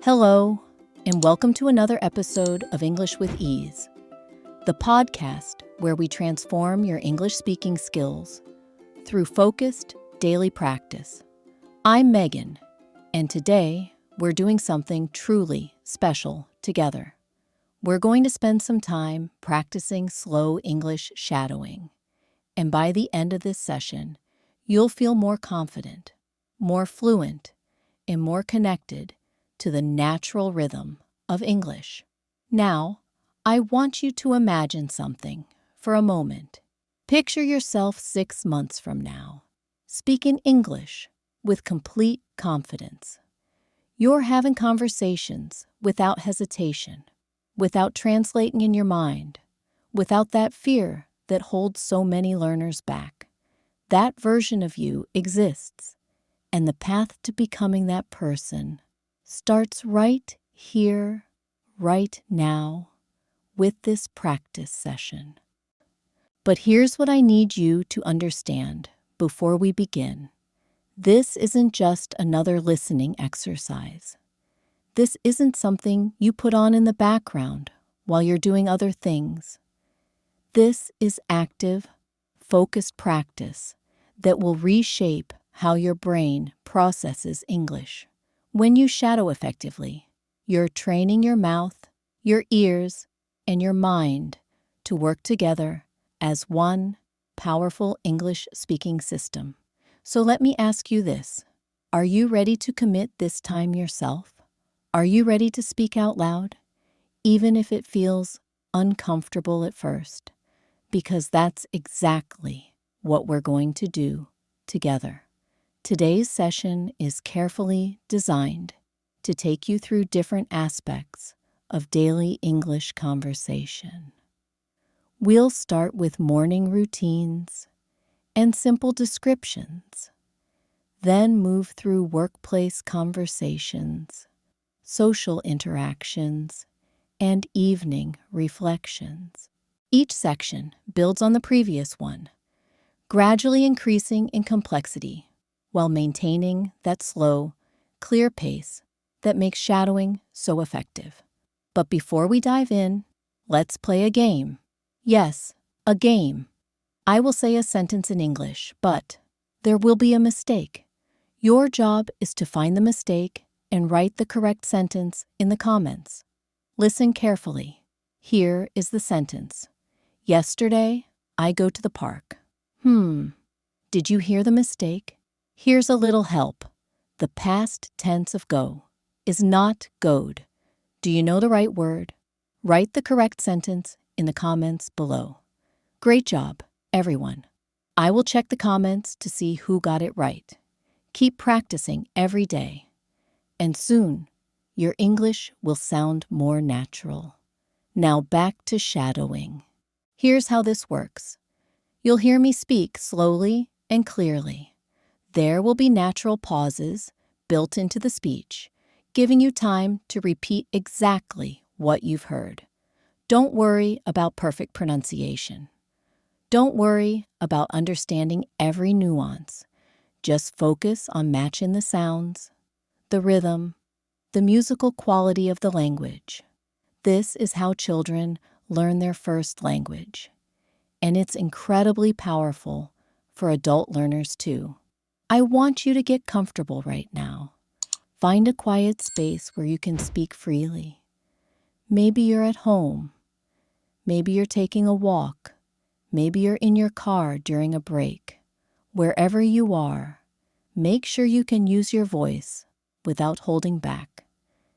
Hello, and welcome to another episode of English with Ease, the podcast where we transform your English speaking skills through focused daily practice. I'm Megan, and today we're doing something truly special together. We're going to spend some time practicing slow English shadowing, and by the end of this session, you'll feel more confident, more fluent, and more connected to the natural rhythm of English. Now, I want you to imagine something for a moment. Picture yourself 6 months from now, speaking English with complete confidence. You're having conversations without hesitation, without translating in your mind, without that fear that holds so many learners back. That version of you exists, and the path to becoming that person starts right here, right now, with this practice session. But here's what I need you to understand before we begin. This isn't just another listening exercise. This isn't something you put on in the background while you're doing other things. This is active, focused practice that will reshape how your brain processes English. When you shadow effectively, you're training your mouth, your ears, and your mind to work together as one powerful English-speaking system. So let me ask you this. Are you ready to commit this time yourself? Are you ready to speak out loud, even if it feels uncomfortable at first? Because that's exactly what we're going to do together. Today's session is carefully designed to take you through different aspects of daily English conversation. We'll start with morning routines and simple descriptions, then move through workplace conversations, social interactions, and evening reflections. Each section builds on the previous one, gradually increasing in complexity, while maintaining that slow, clear pace that makes shadowing so effective. But before we dive in, let's play a game. Yes, a game. I will say a sentence in English, but there will be a mistake. Your job is to find the mistake and write the correct sentence in the comments. Listen carefully. Here is the sentence. Yesterday, I go to the park. Did you hear the mistake? Here's a little help. The past tense of go is not goed. Do you know the right word? Write the correct sentence in the comments below. Great job, everyone. I will check the comments to see who got it right. Keep practicing every day, and soon your English will sound more natural. Now back to shadowing. Here's how this works. You'll hear me speak slowly and clearly. There will be natural pauses built into the speech, giving you time to repeat exactly what you've heard. Don't worry about perfect pronunciation. Don't worry about understanding every nuance. Just focus on matching the sounds, the rhythm, the musical quality of the language. This is how children learn their first language, and it's incredibly powerful for adult learners too. I want you to get comfortable right now. Find a quiet space where you can speak freely. Maybe you're at home. Maybe you're taking a walk. Maybe you're in your car during a break. Wherever you are, make sure you can use your voice without holding back.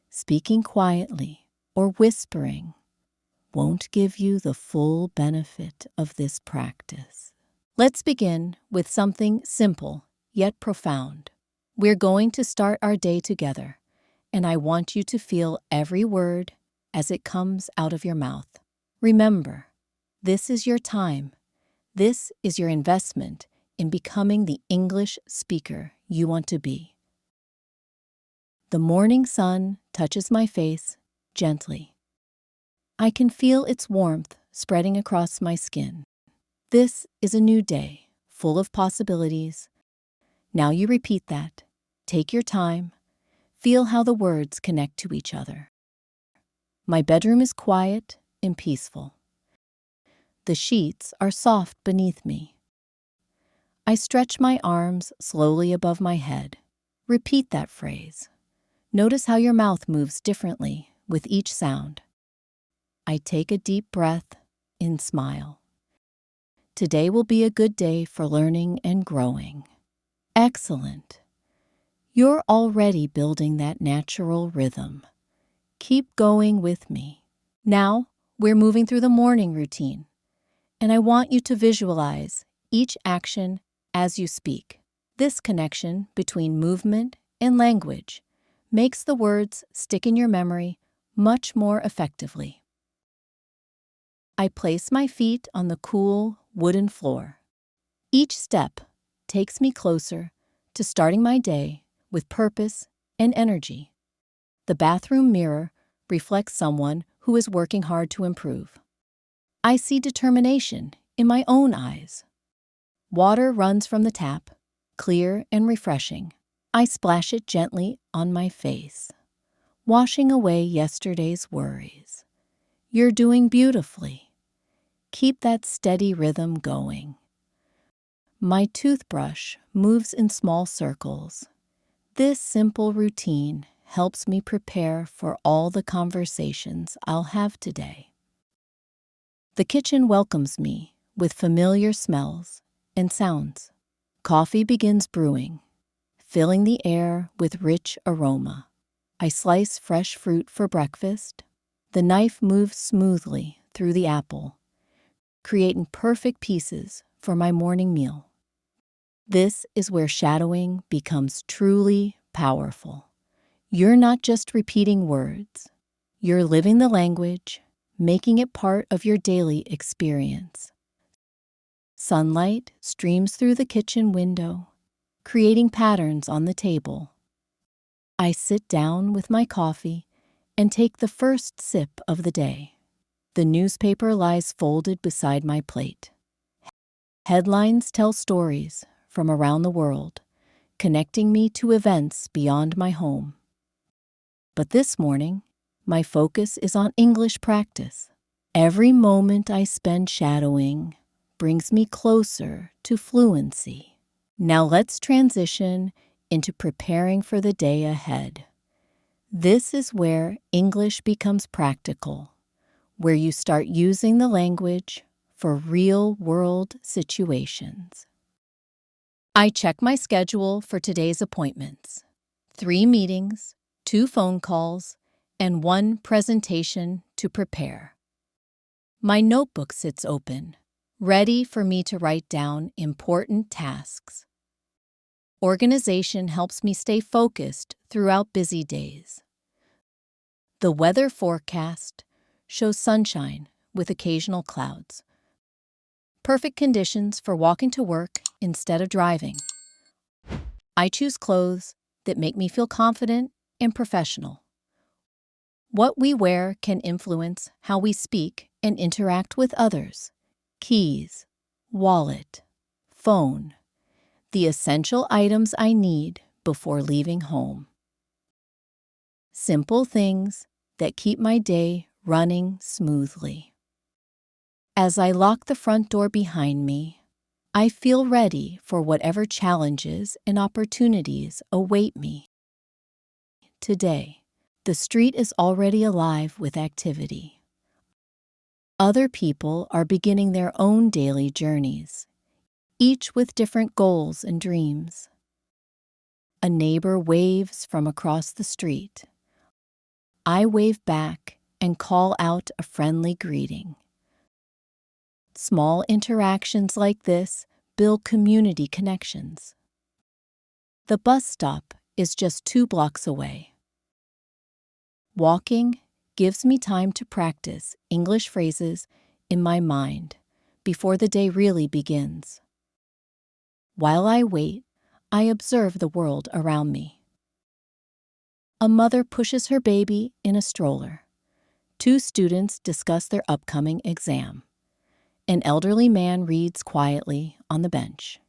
Speaking quietly or whispering won't give you the full benefit of this practice. Let's begin with something simple yet profound. We're going to start our day together, and I want you to feel every word as it comes out of your mouth. Remember, this is your time. This is your investment in becoming the English speaker you want to be. The morning sun touches my face gently. I can feel its warmth spreading across my skin. This is a new day, full of possibilities. Now you repeat that. Take your time. Feel how the words connect to each other. My bedroom is quiet and peaceful. The sheets are soft beneath me. I stretch my arms slowly above my head. Repeat that phrase. Notice how your mouth moves differently with each sound. I take a deep breath and smile. Today will be a good day for learning and growing. Excellent. You're already building that natural rhythm. Keep going with me. Now, we're moving through the morning routine, and I want you to visualize each action as you speak. This connection between movement and language makes the words stick in your memory much more effectively. I place my feet on the cool wooden floor. Each step takes me closer to starting my day with purpose and energy. The bathroom mirror reflects someone who is working hard to improve. I see determination in my own eyes. Water runs from the tap, clear and refreshing. I splash it gently on my face, washing away yesterday's worries. You're doing beautifully. Keep that steady rhythm going. My toothbrush moves in small circles. This simple routine helps me prepare for all the conversations I'll have today. The kitchen welcomes me with familiar smells and sounds. Coffee begins brewing, filling the air with rich aroma. I slice fresh fruit for breakfast. The knife moves smoothly through the apple, creating perfect pieces for my morning meal. This is where shadowing becomes truly powerful. You're not just repeating words. You're living the language, making it part of your daily experience. Sunlight streams through the kitchen window, creating patterns on the table. I sit down with my coffee and take the first sip of the day. The newspaper lies folded beside my plate. Headlines tell stories from around the world, connecting me to events beyond my home. But this morning, my focus is on English practice. Every moment I spend shadowing brings me closer to fluency. Now let's transition into preparing for the day ahead. This is where English becomes practical, where you start using the language for real-world situations. I check my schedule for today's appointments. 3 meetings, 2 phone calls, and 1 presentation to prepare. My notebook sits open, ready for me to write down important tasks. Organization helps me stay focused throughout busy days. The weather forecast shows sunshine with occasional clouds. Perfect conditions for walking to work instead of driving. I choose clothes that make me feel confident and professional. What we wear can influence how we speak and interact with others. Keys, wallet, phone, the essential items I need before leaving home. Simple things that keep my day running smoothly. As I lock the front door behind me, I feel ready for whatever challenges and opportunities await me. Today, the street is already alive with activity. Other people are beginning their own daily journeys, each with different goals and dreams. A neighbor waves from across the street. I wave back and call out a friendly greeting. Small interactions like this build community connections. The bus stop is just 2 blocks away. Walking gives me time to practice English phrases in my mind before the day really begins. While I wait, I observe the world around me. A mother pushes her baby in a stroller. 2 students discuss their upcoming exam. An elderly man reads quietly on the bench.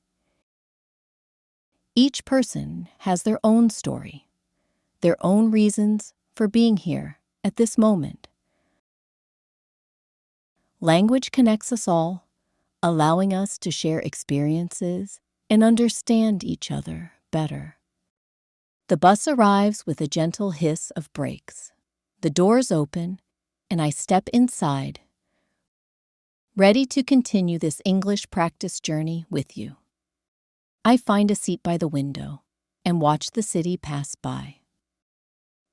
Each person has their own story. their own reasons for being here at this moment. Language connects us all, allowing us to share experiences and understand each other better. The bus arrives with a gentle hiss of brakes. The doors open, and I step inside, ready to continue this English practice journey with you. I find a seat by the window and watch the city pass by.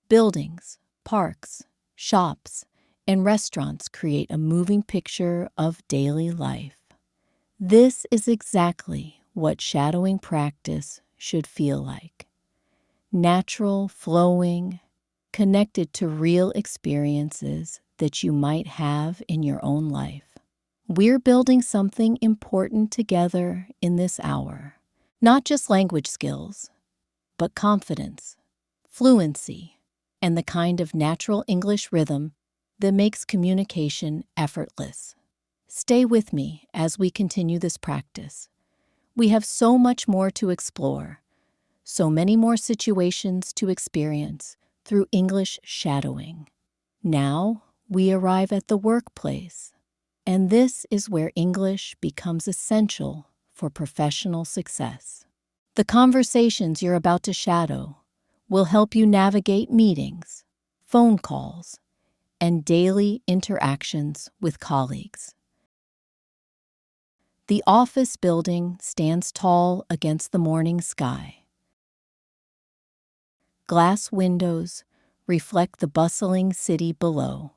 Buildings, parks, shops, and restaurants create a moving picture of daily life. This is exactly what shadowing practice should feel like. Natural, flowing, connected to real experiences that you might have in your own life. We're building something important together in this hour. Not just language skills, but confidence, fluency, and the kind of natural English rhythm that makes communication effortless. Stay with me as we continue this practice. We have so much more to explore, so many more situations to experience through English shadowing. Now we arrive at the workplace, and this is where English becomes essential for professional success. The conversations you're about to shadow will help you navigate meetings, phone calls, and daily interactions with colleagues. The office building stands tall against the morning sky. Glass windows reflect the bustling city below.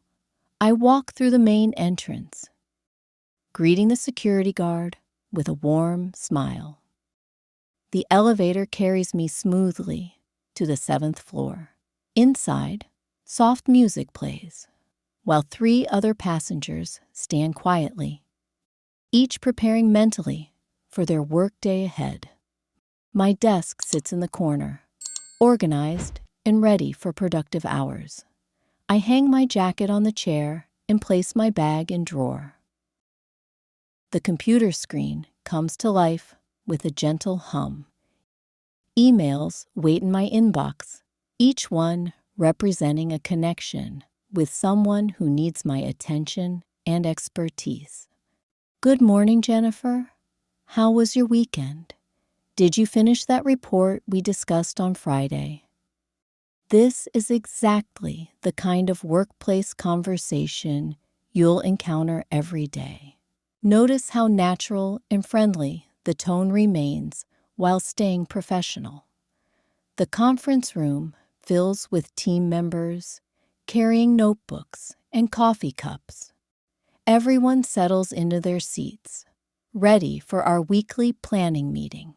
I walk through the main entrance, greeting the security guard with a warm smile. The elevator carries me smoothly to the 7th floor. Inside, soft music plays, while 3 other passengers stand quietly, each preparing mentally for their workday ahead. My desk sits in the corner, organized and ready for productive hours. I hang my jacket on the chair and place my bag in drawer. The computer screen comes to life with a gentle hum. Emails wait in my inbox, each one representing a connection with someone who needs my attention and expertise. Good morning, Jennifer. How was your weekend? Did you finish that report we discussed on Friday? This is exactly the kind of workplace conversation you'll encounter every day. Notice how natural and friendly the tone remains while staying professional. The conference room fills with team members carrying notebooks and coffee cups. Everyone settles into their seats, ready for our weekly planning meeting.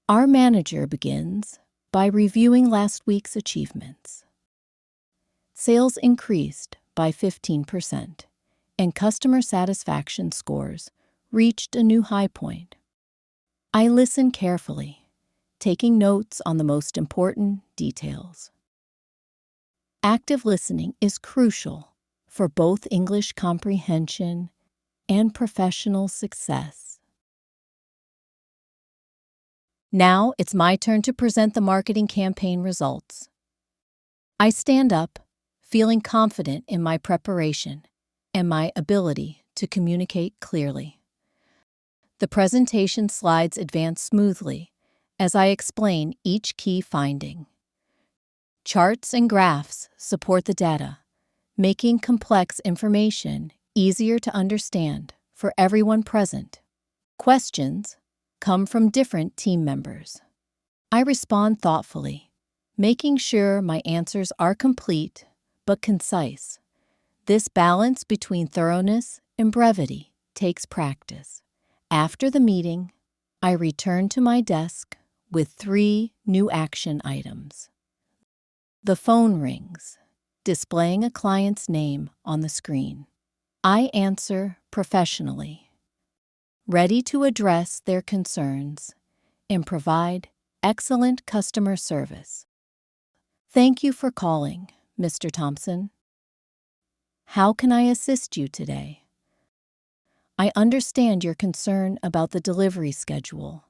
Our manager begins by reviewing last week's achievements. Sales increased by 15%, and customer satisfaction scores reached a new high point. I listen carefully, taking notes on the most important details. Active listening is crucial for both English comprehension and professional success. Now it's my turn to present the marketing campaign results. I stand up, feeling confident in my preparation and my ability to communicate clearly. The presentation slides advance smoothly as I explain each key finding. Charts and graphs support the data, making complex information easier to understand for everyone present. Questions come from different team members. I respond thoughtfully, making sure my answers are complete but concise. This balance between thoroughness and brevity takes practice. After the meeting, I return to my desk with 3 new action items. The phone rings, displaying a client's name on the screen. I answer professionally, ready to address their concerns and provide excellent customer service. Thank you for calling, Mr. Thompson. How can I assist you today? I understand your concern about the delivery schedule,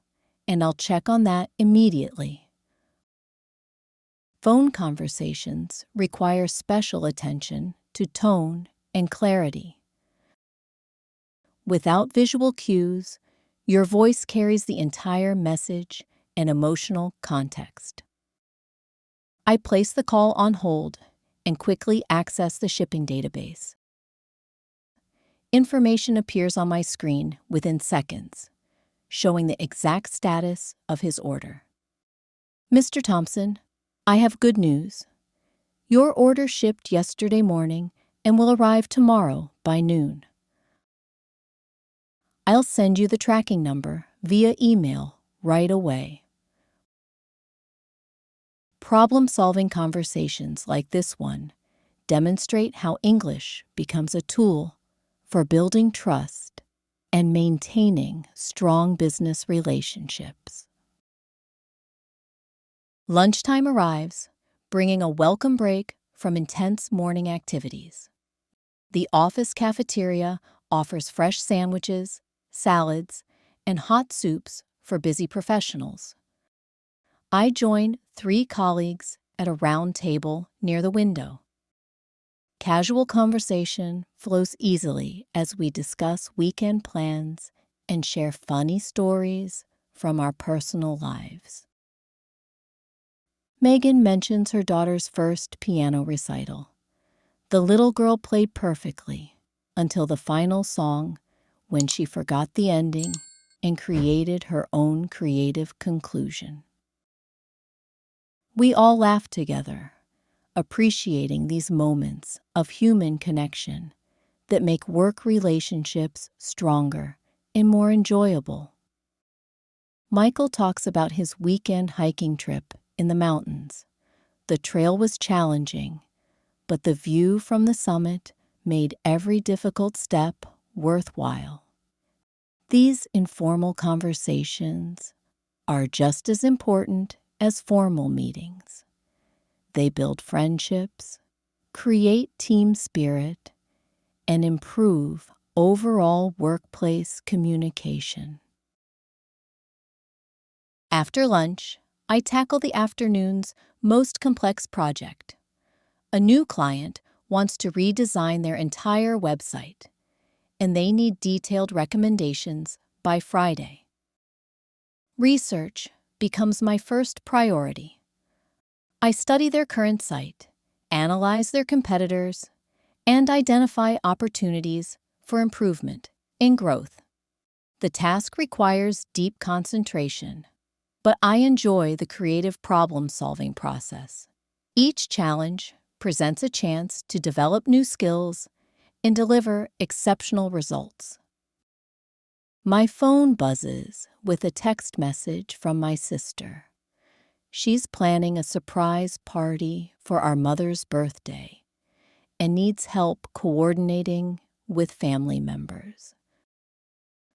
and I'll check on that immediately. Phone conversations require special attention to tone and clarity. Without visual cues, your voice carries the entire message and emotional context. I place the call on hold and quickly access the shipping database. Information appears on my screen within seconds, showing the exact status of his order. Mr. Thompson, I have good news. Your order shipped yesterday morning and will arrive tomorrow by noon. I'll send you the tracking number via email right away. Problem-solving conversations like this one demonstrate how English becomes a tool for building trust and maintaining strong business relationships. Lunchtime arrives, bringing a welcome break from intense morning activities. The office cafeteria offers fresh sandwiches, salads, and hot soups for busy professionals. I join 3 colleagues at a round table near the window. Casual conversation flows easily as we discuss weekend plans and share funny stories from our personal lives. Megan mentions her daughter's first piano recital. The little girl played perfectly until the final song, when she forgot the ending and created her own creative conclusion. We all laughed together, appreciating these moments of human connection that make work relationships stronger and more enjoyable. Michael talks about his weekend hiking trip in the mountains. The trail was challenging, but the view from the summit made every difficult step worthwhile. These informal conversations are just as important as formal meetings. They build friendships, create team spirit, and improve overall workplace communication. After lunch, I tackle the afternoon's most complex project. A new client wants to redesign their entire website, and they need detailed recommendations by Friday. Research becomes my first priority. I study their current site, analyze their competitors, and identify opportunities for improvement and growth. The task requires deep concentration, but I enjoy the creative problem-solving process. Each challenge presents a chance to develop new skills and deliver exceptional results. My phone buzzes with a text message from my sister. She's planning a surprise party for our mother's birthday and needs help coordinating with family members.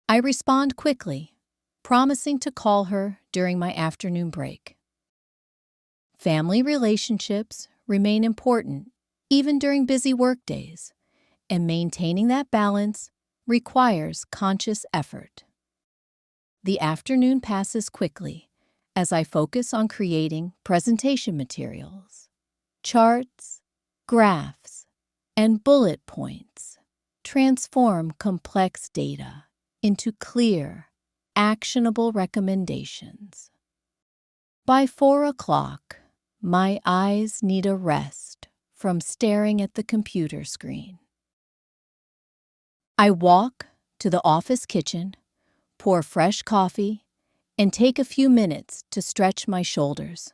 I respond quickly, promising to call her during my afternoon break. Family relationships remain important even during busy workdays, and maintaining that balance requires conscious effort. The afternoon passes quickly as I focus on creating presentation materials. Charts, graphs, and bullet points transform complex data into clear, actionable recommendations. By 4 o'clock, my eyes need a rest from staring at the computer screen. I walk to the office kitchen, pour fresh coffee, and take a few minutes to stretch my shoulders.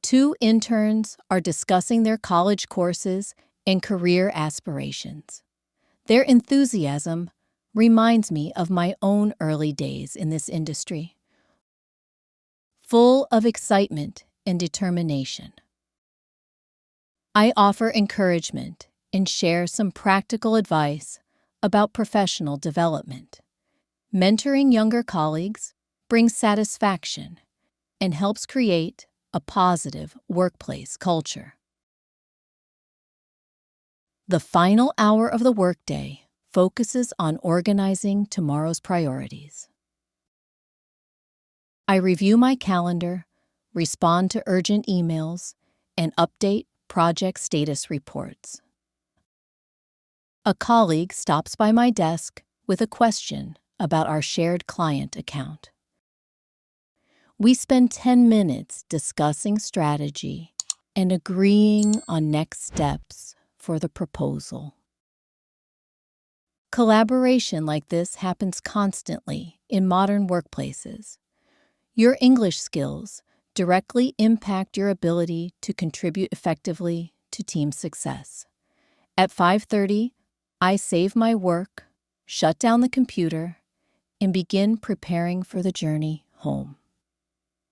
2 interns are discussing their college courses and career aspirations. Their enthusiasm reminds me of my own early days in this industry, full of excitement and determination. I offer encouragement and share some practical advice about professional development. Mentoring younger colleagues brings satisfaction and helps create a positive workplace culture. The final hour of the workday focuses on organizing tomorrow's priorities. I review my calendar, respond to urgent emails, and update project status reports. A colleague stops by my desk with a question about our shared client account. We spend 10 minutes discussing strategy and agreeing on next steps for the proposal. Collaboration like this happens constantly in modern workplaces. Your English skills directly impact your ability to contribute effectively to team success. At 5:30, I save my work, shut down the computer, and begin preparing for the journey home.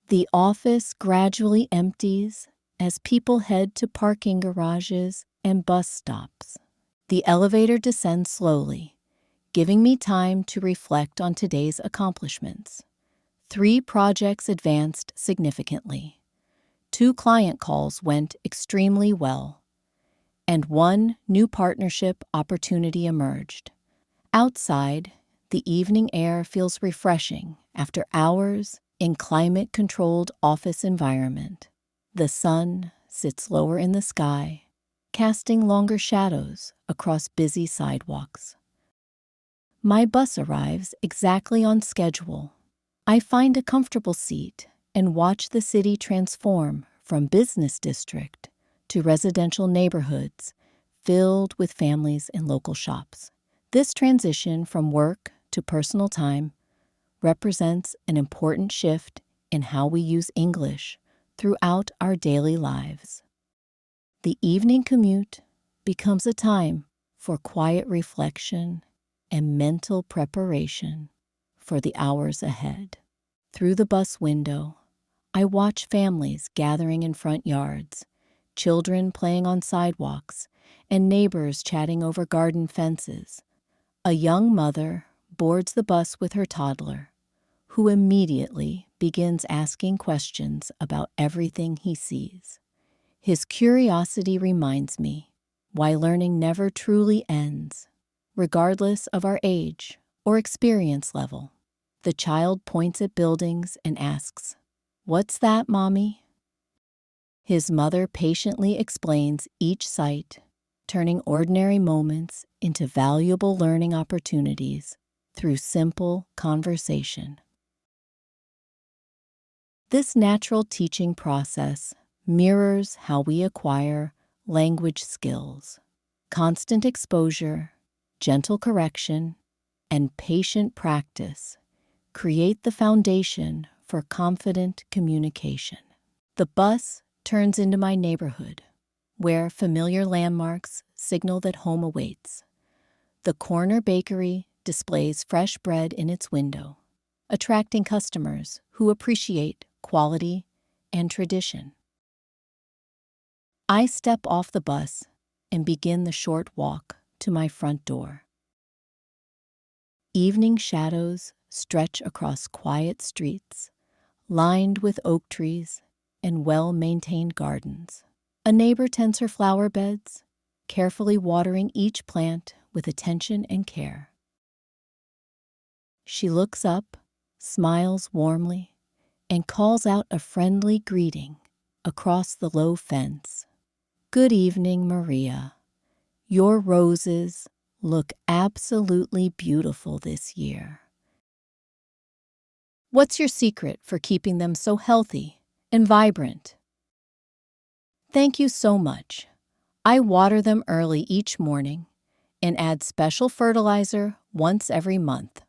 The office gradually empties as people head to parking garages and bus stops. The elevator descends slowly, giving me time to reflect on today's accomplishments. 3 projects advanced significantly. 2 client calls went extremely well, and 1 new partnership opportunity emerged. Outside, the evening air feels refreshing after hours in climate-controlled office environment. The sun sits lower in the sky, casting longer shadows across busy sidewalks. My bus arrives exactly on schedule. I find a comfortable seat and watch the city transform from business district to residential neighborhoods filled with families and local shops. This transition from work to personal time represents an important shift in how we use English throughout our daily lives. The evening commute becomes a time for quiet reflection and mental preparation for the hours ahead. Through the bus window, I watch families gathering in front yards, children playing on sidewalks, and neighbors chatting over garden fences. A young mother boards the bus with her toddler, who immediately begins asking questions about everything he sees. His curiosity reminds me why learning never truly ends, regardless of our age or experience level. The child points at buildings and asks, "What's that, Mommy?" His mother patiently explains each site, turning ordinary moments into valuable learning opportunities through simple conversation. This natural teaching process mirrors how we acquire language skills. Constant exposure, gentle correction, and patient practice create the foundation for confident communication. The bus turns into my neighborhood, where familiar landmarks signal that home awaits. The corner bakery displays fresh bread in its window, attracting customers who appreciate quality and tradition. I step off the bus and begin the short walk to my front door. Evening shadows stretch across quiet streets, lined with oak trees and well-maintained gardens. A neighbor tends her flower beds, carefully watering each plant with attention and care. She looks up, smiles warmly, and calls out a friendly greeting across the low fence. "Good evening, Maria. Your roses look absolutely beautiful this year. What's your secret for keeping them so healthy and vibrant?" "Thank you so much. I water them early each morning and add special fertilizer once every month.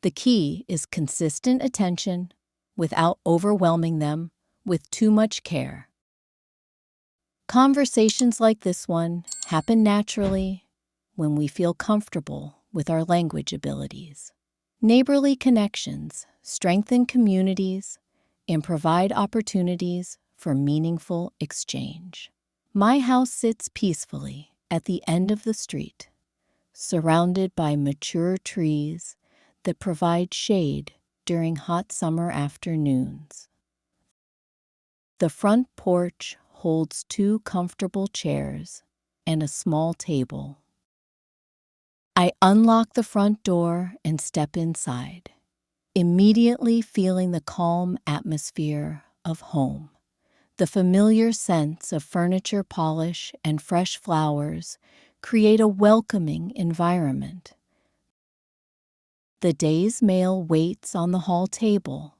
The key is consistent attention without overwhelming them with too much care." Conversations like this one happen naturally when we feel comfortable with our language abilities. Neighborly connections strengthen communities and provide opportunities for meaningful exchange. My house sits peacefully at the end of the street, surrounded by mature trees that provide shade during hot summer afternoons. The front porch holds 2 comfortable chairs and a small table. I unlock the front door and step inside, immediately feeling the calm atmosphere of home. The familiar sense of furniture polish and fresh flowers create a welcoming environment. The day's mail waits on the hall table.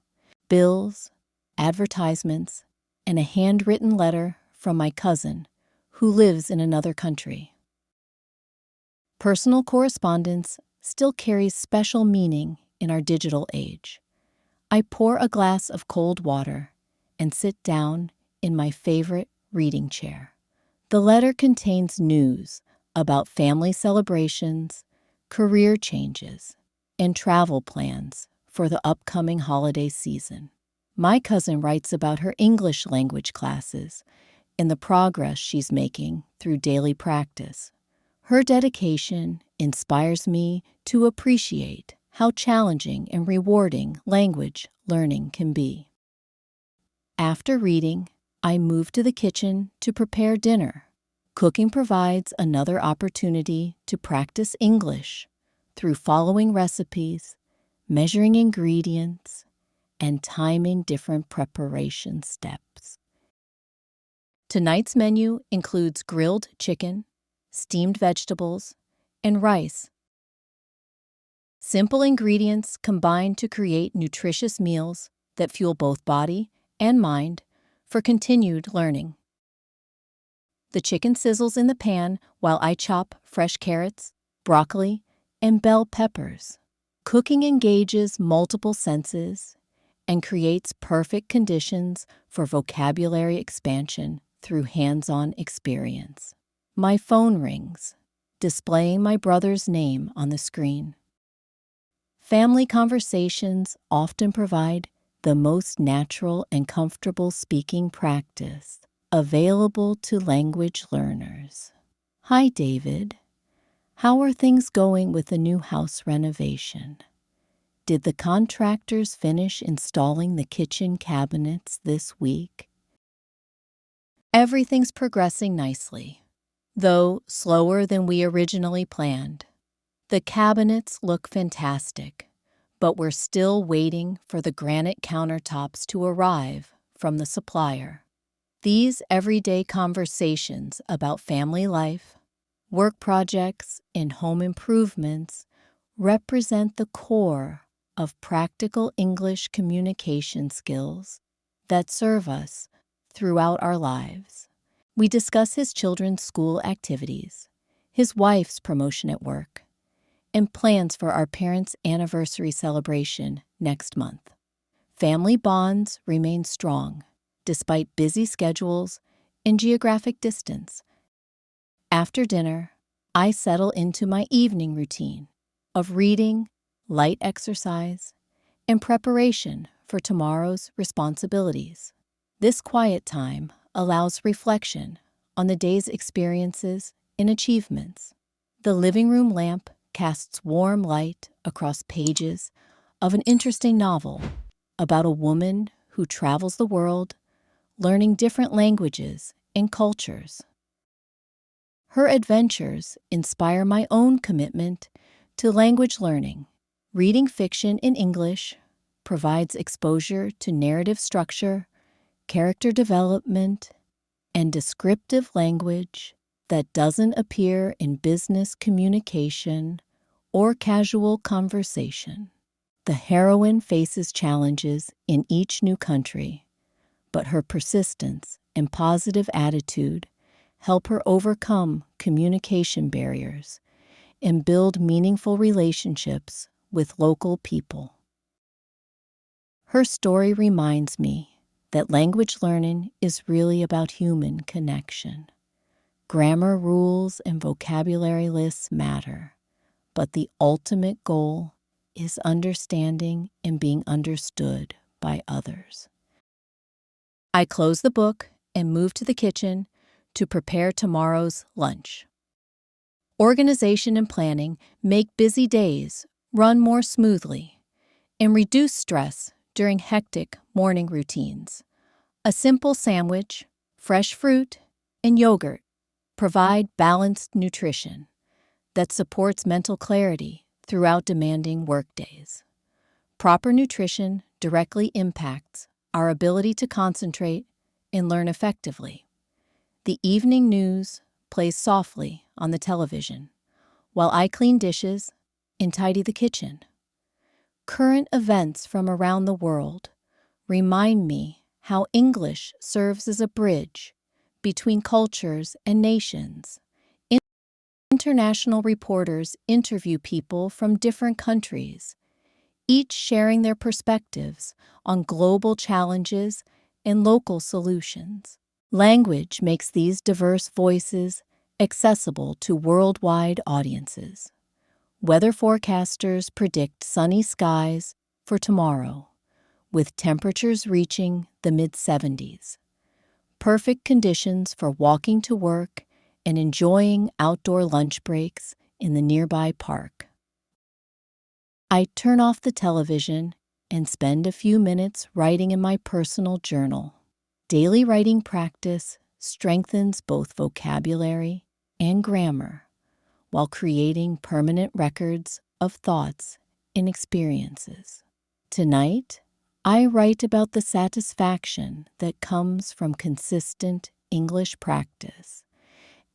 Bills, advertisements, and a handwritten letter from my cousin, who lives in another country. Personal correspondence still carries special meaning in our digital age. I pour a glass of cold water and sit down in my favorite reading chair. The letter contains news about family celebrations, career changes, and travel plans for the upcoming holiday season. My cousin writes about her English language classes and the progress she's making through daily practice. Her dedication inspires me to appreciate how challenging and rewarding language learning can be. After reading, I move to the kitchen to prepare dinner. Cooking provides another opportunity to practice English through following recipes, measuring ingredients, and timing different preparation steps. Tonight's menu includes grilled chicken, steamed vegetables, and rice. Simple ingredients combine to create nutritious meals that fuel both body and mind for continued learning. The chicken sizzles in the pan while I chop fresh carrots, broccoli, and bell peppers. Cooking engages multiple senses and creates perfect conditions for vocabulary expansion through hands-on experience. My phone rings, displaying my brother's name on the screen. Family conversations often provide the most natural and comfortable speaking practice available to language learners. Hi, David. How are things going with the new house renovation? Did the contractors finish installing the kitchen cabinets this week? Everything's progressing nicely, though slower than we originally planned. The cabinets look fantastic, but we're still waiting for the granite countertops to arrive from the supplier. These everyday conversations about family life, work projects, and home improvements represent the core of practical English communication skills that serve us throughout our lives. We discuss his children's school activities, his wife's promotion at work, and plans for our parents' anniversary celebration next month. Family bonds remain strong despite busy schedules and geographic distance. After dinner, I settle into my evening routine of reading, light exercise, and preparation for tomorrow's responsibilities. This quiet time allows reflection on the day's experiences and achievements. The living room lamp casts warm light across pages of an interesting novel about a woman who travels the world, learning different languages and cultures. Her adventures inspire my own commitment to language learning. Reading fiction in English provides exposure to narrative structure, character development, and descriptive language that doesn't appear in business communication or casual conversation. The heroine faces challenges in each new country, but her persistence and positive attitude help her overcome communication barriers and build meaningful relationships with local people. Her story reminds me that language learning is really about human connection. Grammar rules and vocabulary lists matter, but the ultimate goal is understanding and being understood by others. I close the book and move to the kitchen to prepare tomorrow's lunch. Organization and planning make busy days run more smoothly and reduce stress during hectic morning routines. A simple sandwich, fresh fruit, and yogurt provide balanced nutrition that supports mental clarity throughout demanding workdays. Proper nutrition directly impacts our ability to concentrate and learn effectively. The evening news plays softly on the television, while I clean dishes and tidy the kitchen. Current events from around the world remind me how English serves as a bridge between cultures and nations. International reporters interview people from different countries, each sharing their perspectives on global challenges and local solutions. Language makes these diverse voices accessible to worldwide audiences. Weather forecasters predict sunny skies for tomorrow, with temperatures reaching the mid-70s. Perfect conditions for walking to work and enjoying outdoor lunch breaks in the nearby park. I turn off the television and spend a few minutes writing in my personal journal. Daily writing practice strengthens both vocabulary and grammar, while creating permanent records of thoughts and experiences. Tonight, I write about the satisfaction that comes from consistent English practice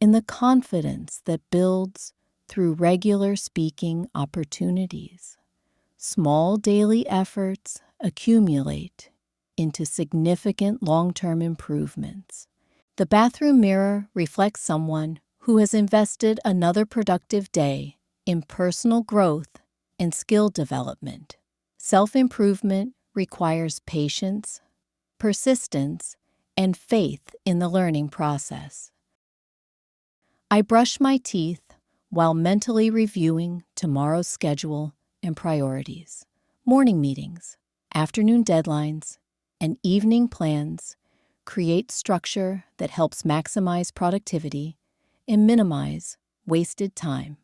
and the confidence that builds through regular speaking opportunities. Small daily efforts accumulate into significant long-term improvements. The bathroom mirror reflects someone who has invested another productive day in personal growth and skill development. Self-improvement requires patience, persistence, and faith in the learning process. I brush my teeth while mentally reviewing tomorrow's schedule and priorities. Morning meetings, afternoon deadlines, and evening plans create structure that helps maximize productivity and minimize wasted time.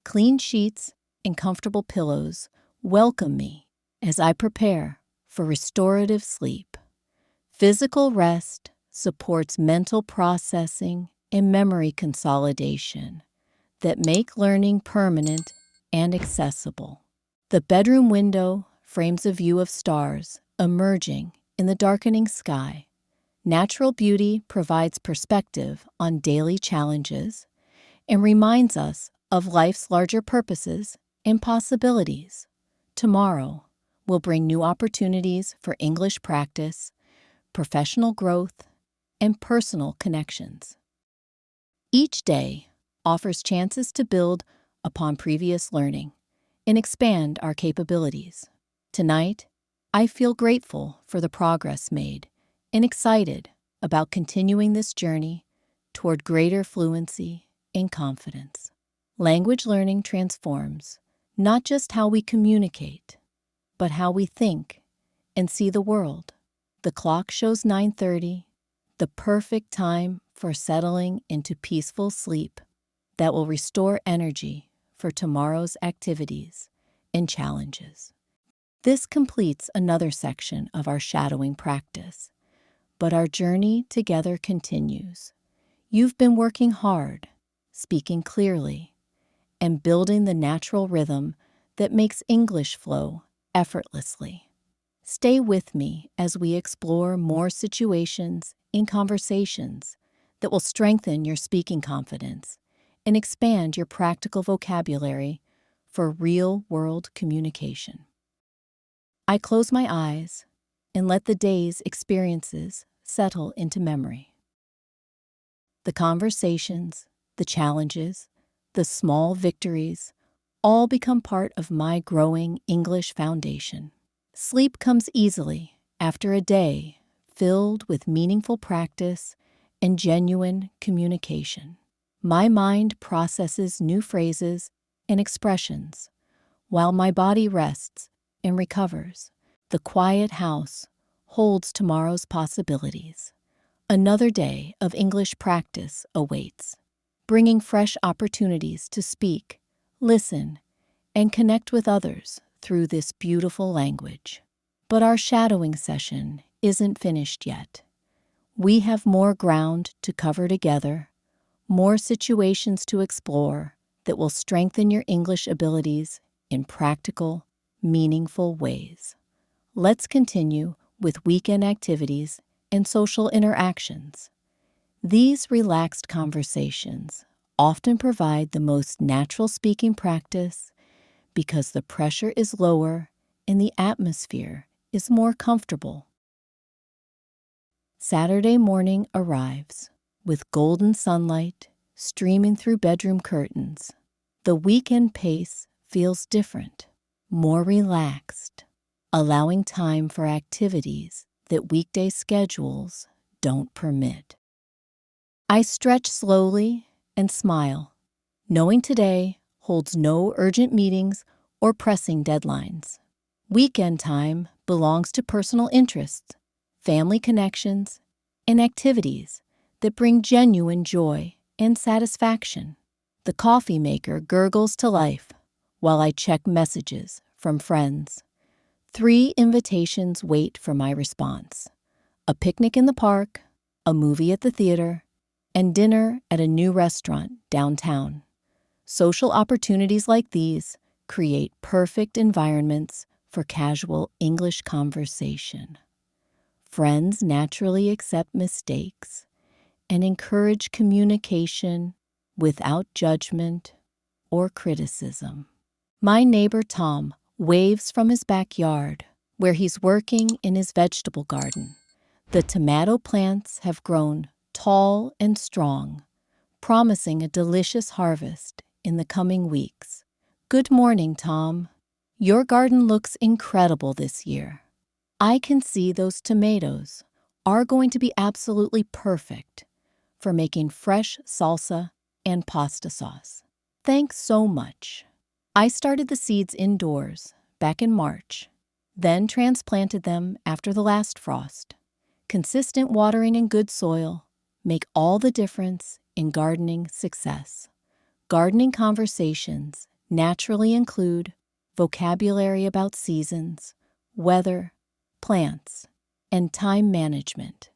Clean sheets and comfortable pillows welcome me as I prepare for restorative sleep. Physical rest supports mental processing and memory consolidation that make learning permanent and accessible. The bedroom window frames a view of stars emerging in the darkening sky. Natural beauty provides perspective on daily challenges and reminds us of life's larger purposes and possibilities. Tomorrow will bring new opportunities for English practice, professional growth, and personal connections. Each day offers chances to build upon previous learning and expand our capabilities. Tonight, I feel grateful for the progress made and excited about continuing this journey toward greater fluency and confidence. Language learning transforms not just how we communicate, but how we think and see the world. The clock shows 9:30, the perfect time for settling into peaceful sleep that will restore energy for tomorrow's activities and challenges. This completes another section of our shadowing practice, but our journey together continues. You've been working hard, speaking clearly, and building the natural rhythm that makes English flow effortlessly. Stay with me as we explore more situations and conversations that will strengthen your speaking confidence and expand your practical vocabulary for real-world communication. I close my eyes and let the day's experiences settle into memory. The conversations, the challenges, the small victories all become part of my growing English foundation. Sleep comes easily after a day filled with meaningful practice and genuine communication. My mind processes new phrases and expressions, while my body rests and recovers. The quiet house holds tomorrow's possibilities. Another day of English practice awaits, bringing fresh opportunities to speak, listen, and connect with others through this beautiful language. But our shadowing session isn't finished yet. We have more ground to cover together, more situations to explore that will strengthen your English abilities in practical, meaningful ways. Let's continue with weekend activities and social interactions. These relaxed conversations often provide the most natural speaking practice because the pressure is lower and the atmosphere is more comfortable. Saturday morning arrives with golden sunlight streaming through bedroom curtains. The weekend pace feels different, more relaxed, allowing time for activities that weekday schedules don't permit. I stretch slowly and smile, knowing today holds no urgent meetings or pressing deadlines. Weekend time belongs to personal interests, family connections, and activities that bring genuine joy and satisfaction. The coffee maker gurgles to life while I check messages from friends. 3 invitations wait for my response: a picnic in the park, a movie at the theater, and dinner at a new restaurant downtown. Social opportunities like these create perfect environments for casual English conversation. Friends naturally accept mistakes and encourage communication without judgment or criticism. My neighbor Tom waves from his backyard, where he's working in his vegetable garden. The tomato plants have grown tall and strong, promising a delicious harvest in the coming weeks. Good morning, Tom. Your garden looks incredible this year. I can see those tomatoes are going to be absolutely perfect for making fresh salsa and pasta sauce. Thanks so much. I started the seeds indoors back in March, then transplanted them after the last frost. Consistent watering and good soil make all the difference in gardening success. Gardening conversations naturally include vocabulary about seasons, weather, plants, and time management.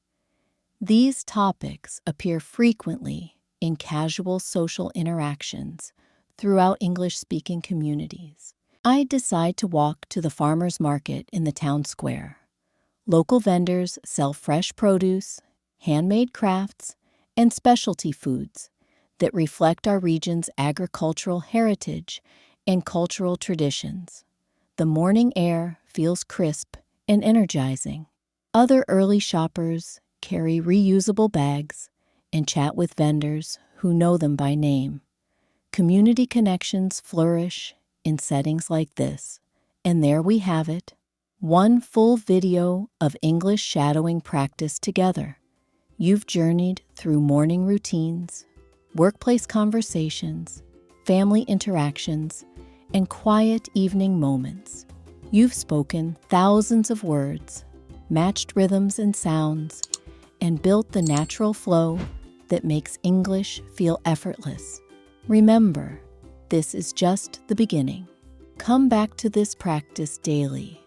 These topics appear frequently in casual social interactions throughout English-speaking communities. I decide to walk to the farmers market in the town square. Local vendors sell fresh produce, handmade crafts, and specialty foods that reflect our region's agricultural heritage and cultural traditions. The morning air feels crisp and energizing. Other early shoppers carry reusable bags and chat with vendors who know them by name. Community connections flourish in settings like this, and there we have it, one full video of English shadowing practice together. You've journeyed through morning routines, workplace conversations, family interactions, and quiet evening moments. You've spoken thousands of words, matched rhythms and sounds, and built the natural flow that makes English feel effortless. Remember, this is just the beginning. Come back to this practice daily.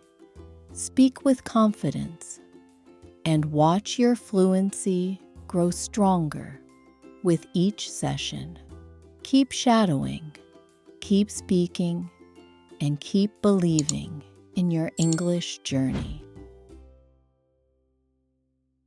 Speak with confidence and watch your fluency grow stronger with each session. Keep shadowing, keep speaking, and keep believing in your English journey.